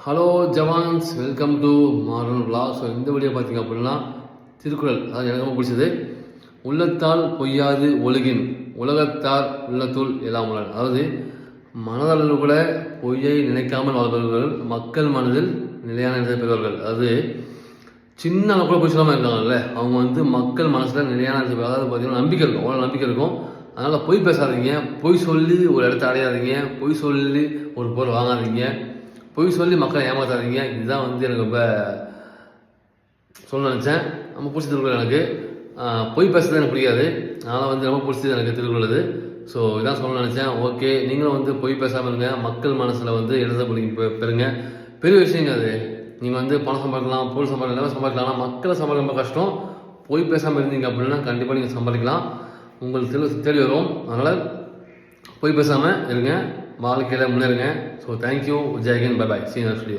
Hello jawans, welcome to moral vlog. So இந்த video பார்த்தீங்க அப்படின்னா திருக்குறள், அது எனக்கு ரொம்ப பிடிச்சது. உள்ளத்தால் பொய்யாது ஒழுகின் உலகத்தார் உள்ளத்துள் எல்லாம் உள்ளனர். அதாவது மனதளவு கூட பொய்யை நினைக்காமல் வாழ்பவர்கள் மக்கள் மனதில் நிலையான இடத்தை பெறுவார்கள். அதாவது சின்ன அளவு கூட பொய் சொல்லாமல் இருக்காங்கல்ல, அவங்க வந்து மக்கள் மனசில் நிலையான இடத்தை, அதாவது பார்த்தீங்கன்னா நம்பிக்கை இருக்கும், அவ்வளோ நம்பிக்கை இருக்கும். அதனால் பொய் பேசாதீங்க, பொய் சொல்லி ஒரு இடத்த அடையாதீங்க, பொய் சொல்லி ஒரு பொருள் வாங்காதீங்க, பொய் சொல்லி மக்களை ஏமாத்தாதீங்க. இதுதான் வந்து எனக்கு ரொம்ப சொல்ல நினச்சேன். ரொம்ப பிடிச்ச திருக்குறள் எனக்கு. பொய் பேசுறது எனக்கு பிடிக்காது, அதனால் வந்து ரொம்ப பிடிச்சது எனக்கு திருக்குறள். ஸோ இதான் சொல்ல நினச்சேன். ஓகே, நீங்களும் வந்து பொய் பேசாமல் இருங்க, மக்கள் மனசில் வந்து இடத்தை பெறுங்க. பெரிய விஷயங்க அது. நீங்கள் வந்து பணம் சம்பாதிக்கலாம், பொருள் சம்பாதிக்கலாம், எல்லாமே சம்பாதிக்கலாம். ஆனால் மக்களை சம்பாதிக்க ரொம்ப கஷ்டம். பொய் பேசாமல் இருந்தீங்க அப்படின்னா கண்டிப்பாக நீங்கள் சம்பாதிக்கலாம், உங்களுக்கு தேடி வரும். அதனால் பொய் பேசாமல் இருங்க, வாழ்க்கையில் முன்னேறுங்க. So thank you, Jai Hind, bye bye, see you next video.